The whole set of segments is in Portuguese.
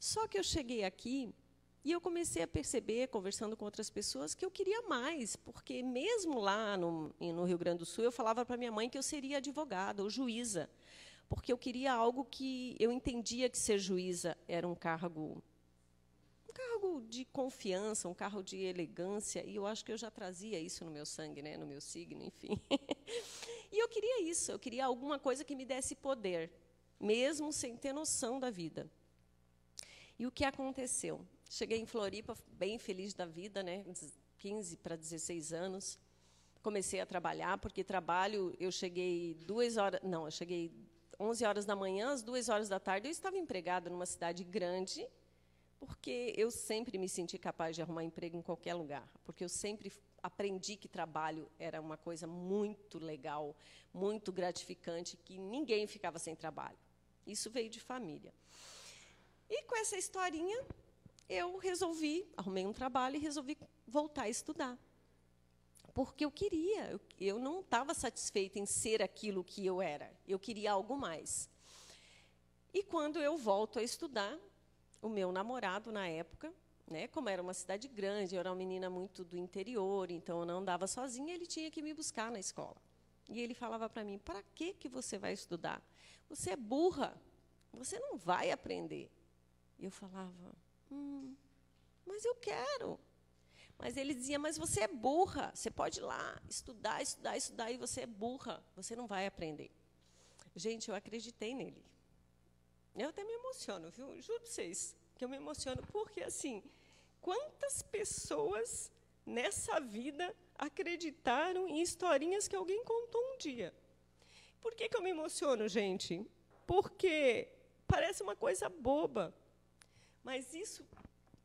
Só que eu cheguei aqui e eu comecei a perceber, conversando com outras pessoas, que eu queria mais, porque mesmo lá no Rio Grande do Sul, eu falava para minha mãe que eu seria advogada ou juíza, porque eu queria algo que eu entendia que ser juíza era um cargo de confiança, um cargo de elegância, e eu acho que eu já trazia isso no meu sangue, né, no meu signo, enfim. E eu queria isso, eu queria alguma coisa que me desse poder, mesmo sem ter noção da vida. E o que aconteceu? Cheguei em Floripa bem feliz da vida, né, 15 para 16 anos. Comecei a trabalhar, porque trabalho, eu cheguei 11 horas da manhã, às 2 horas da tarde, eu estava empregada numa cidade grande, porque eu sempre me senti capaz de arrumar emprego em qualquer lugar, porque eu sempre aprendi que trabalho era uma coisa muito legal, muito gratificante, que ninguém ficava sem trabalho. Isso veio de família. E com essa historinha, eu arrumei um trabalho e resolvi voltar a estudar. Porque eu queria, eu não estava satisfeita em ser aquilo que eu era, eu queria algo mais. E quando eu volto a estudar, o meu namorado, na época, né, como era uma cidade grande, eu era uma menina muito do interior, então eu não andava sozinha, ele tinha que me buscar na escola. E ele falava para mim, para que você vai estudar? Você é burra, você não vai aprender. E eu falava, mas eu quero. Mas ele dizia, mas você é burra, você pode ir lá estudar, estudar, estudar, e você é burra, você não vai aprender. Gente, eu acreditei nele. Eu até me emociono, viu? Juro para vocês que eu me emociono, porque, assim, quantas pessoas nessa vida acreditaram em historinhas que alguém contou um dia? Por que eu me emociono, gente? Porque parece uma coisa boba, mas isso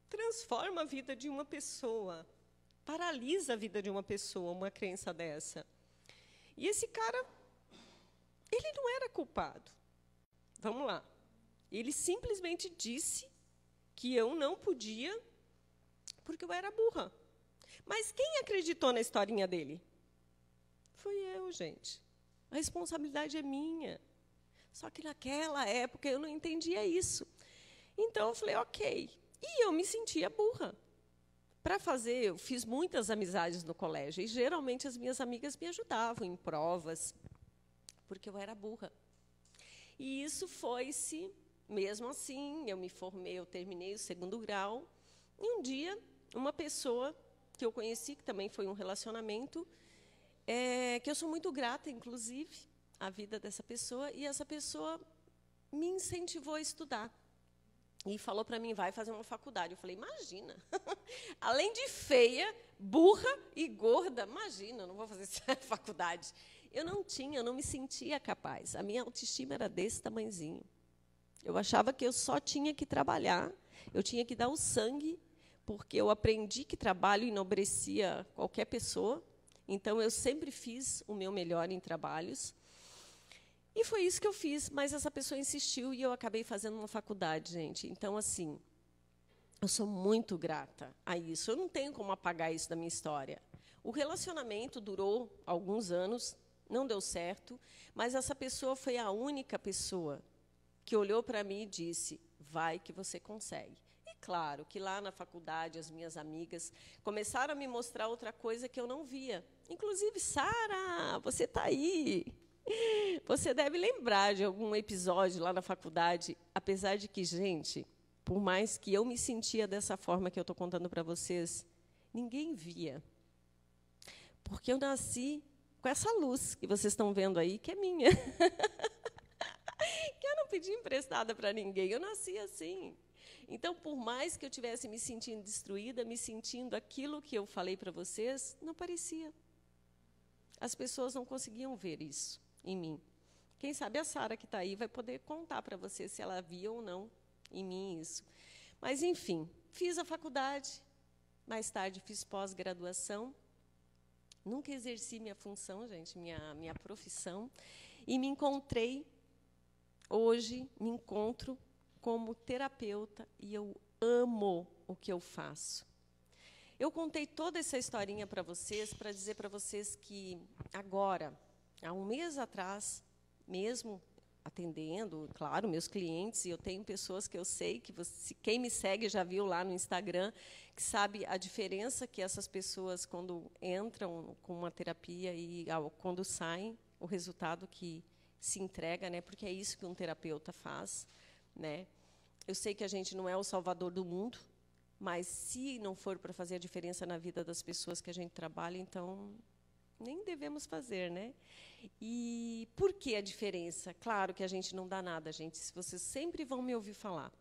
transforma a vida de uma pessoa, paralisa a vida de uma pessoa, uma crença dessa. E esse cara, ele não era culpado. Vamos lá. Ele simplesmente disse que eu não podia porque eu era burra. Mas quem acreditou na historinha dele? Fui eu, gente. A responsabilidade é minha. Só que naquela época eu não entendia isso. Então eu falei, ok. E eu me sentia burra. Para fazer, eu fiz muitas amizades no colégio, e geralmente as minhas amigas me ajudavam em provas, porque eu era burra. E isso foi-se, mesmo assim, eu me formei, eu terminei o 2º grau, e um dia, uma pessoa que eu conheci, que também foi um relacionamento, que eu sou muito grata, inclusive, à vida dessa pessoa, e essa pessoa me incentivou a estudar. E falou para mim, vai fazer uma faculdade. Eu falei, imagina. Além de feia, burra e gorda, imagina, eu não vou fazer essa faculdade. Eu não me sentia capaz. A minha autoestima era desse tamanhozinho. Eu achava que eu só tinha que trabalhar, eu tinha que dar o sangue, porque eu aprendi que trabalho enobrecia qualquer pessoa. Então, eu sempre fiz o meu melhor em trabalhos. E foi isso que eu fiz, mas essa pessoa insistiu e eu acabei fazendo uma faculdade, gente. Então, assim, eu sou muito grata a isso. Eu não tenho como apagar isso da minha história. O relacionamento durou alguns anos, não deu certo, mas essa pessoa foi a única pessoa que olhou para mim e disse, vai que você consegue. E, claro, que lá na faculdade, as minhas amigas começaram a me mostrar outra coisa que eu não via. Inclusive, Sara, você está aí. Você deve lembrar de algum episódio lá na faculdade, apesar de que, gente, por mais que eu me sentia dessa forma que eu estou contando para vocês, ninguém via. Porque eu nasci com essa luz que vocês estão vendo aí, que é minha. Que eu não pedi emprestada para ninguém, eu nasci assim. Então, por mais que eu tivesse me sentindo destruída, me sentindo aquilo que eu falei para vocês, não parecia. As pessoas não conseguiam ver isso em mim. Quem sabe a Sara, que está aí, vai poder contar para você se ela via ou não em mim isso. Mas, enfim, fiz a faculdade, mais tarde fiz pós-graduação, nunca exerci minha função, gente, minha profissão, e me encontrei, hoje, me encontro como terapeuta, e eu amo o que eu faço. Eu contei toda essa historinha para vocês, para dizer para vocês que agora, há um mês atrás, mesmo, atendendo, claro, meus clientes, e eu tenho pessoas que eu sei que quem me segue já viu lá no Instagram, que sabe a diferença que essas pessoas, quando entram com uma terapia e quando saem, o resultado que se entrega, né? Porque é isso que um terapeuta faz, né? Eu sei que a gente não é o salvador do mundo, mas se não for para fazer a diferença na vida das pessoas que a gente trabalha, então nem devemos fazer, né? E por que a diferença? Claro que a gente não dá nada, gente. Se vocês sempre vão me ouvir falar,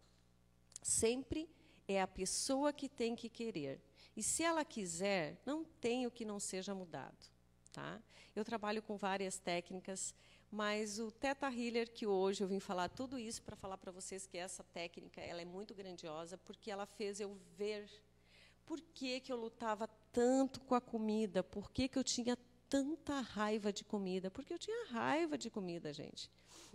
sempre é a pessoa que tem que querer. E se ela quiser, não tem o que não seja mudado, tá? Eu trabalho com várias técnicas, mas o Theta Healer, que hoje eu vim falar tudo isso para falar para vocês que essa técnica ela é muito grandiosa, porque ela fez eu ver por que eu lutava tanto com a comida, por que eu tinha tanta raiva de comida, porque eu tinha raiva de comida, gente.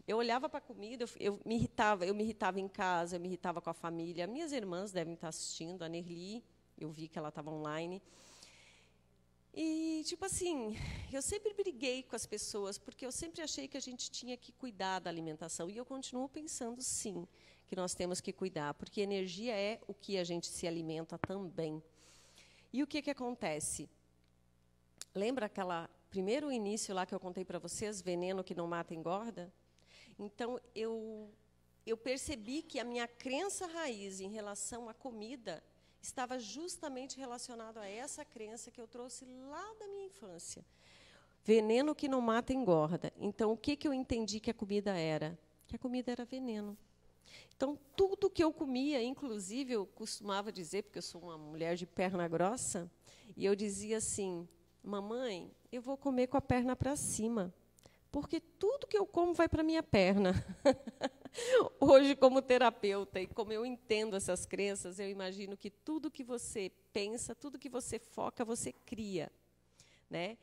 Eu olhava para a comida, eu me irritava em casa, eu me irritava com a família. Minhas irmãs devem estar assistindo, a Nerli, eu vi que ela estava online. E, tipo assim, eu sempre briguei com as pessoas, porque eu sempre achei que a gente tinha que cuidar da alimentação. E eu continuo pensando, sim, que nós temos que cuidar, porque energia é o que a gente se alimenta também. E o que acontece? Lembra aquela primeiro início lá que eu contei para vocês, veneno que não mata engorda? Então, eu percebi que a minha crença raiz em relação à comida estava justamente relacionado a essa crença que eu trouxe lá da minha infância. Veneno que não mata engorda. Então, o que eu entendi que a comida era? Que a comida era veneno. Então, tudo que eu comia, inclusive, eu costumava dizer, porque eu sou uma mulher de perna grossa, e eu dizia assim, mamãe, eu vou comer com a perna para cima, porque tudo que eu como vai para a minha perna. Hoje, como terapeuta, e como eu entendo essas crenças, eu imagino que tudo que você pensa, tudo que você foca, você cria, né?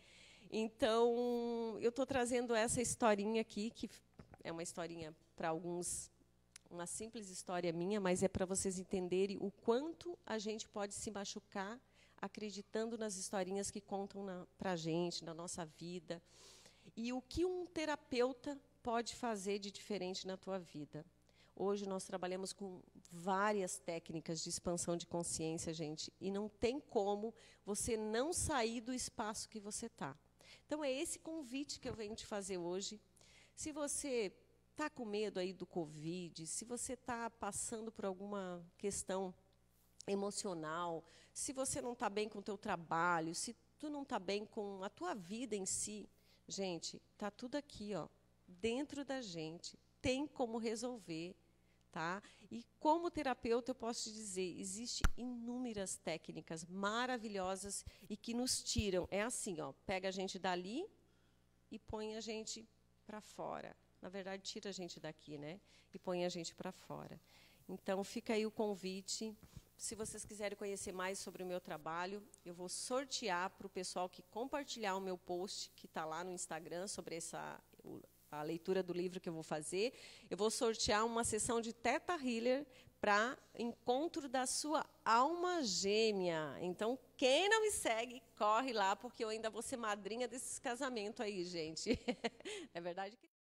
Então, eu estou trazendo essa historinha aqui, que é uma historinha para alguns, uma simples história minha, mas é para vocês entenderem o quanto a gente pode se machucar acreditando nas historinhas que contam para a gente, na nossa vida. E o que um terapeuta pode fazer de diferente na tua vida. Hoje nós trabalhamos com várias técnicas de expansão de consciência, gente, e não tem como você não sair do espaço que você está. Então, é esse convite que eu venho te fazer hoje. Se você está com medo aí do Covid, se você está passando por alguma questão emocional, se você não está bem com o teu trabalho, se tu não está bem com a tua vida em si, gente, está tudo aqui, ó, dentro da gente, tem como resolver, tá? E como terapeuta eu posso te dizer, existem inúmeras técnicas maravilhosas e que nos tiram, é assim, ó, pega a gente dali e põe a gente para fora. Na verdade, tira a gente daqui, né? E põe a gente para fora. Então, fica aí o convite. Se vocês quiserem conhecer mais sobre o meu trabalho, eu vou sortear para o pessoal que compartilhar o meu post, que está lá no Instagram, sobre a leitura do livro que eu vou fazer. Eu vou sortear uma sessão de Theta Healer para encontro da sua alma gêmea. Então, quem não me segue, corre lá, porque eu ainda vou ser madrinha desses casamentos aí, gente. É verdade que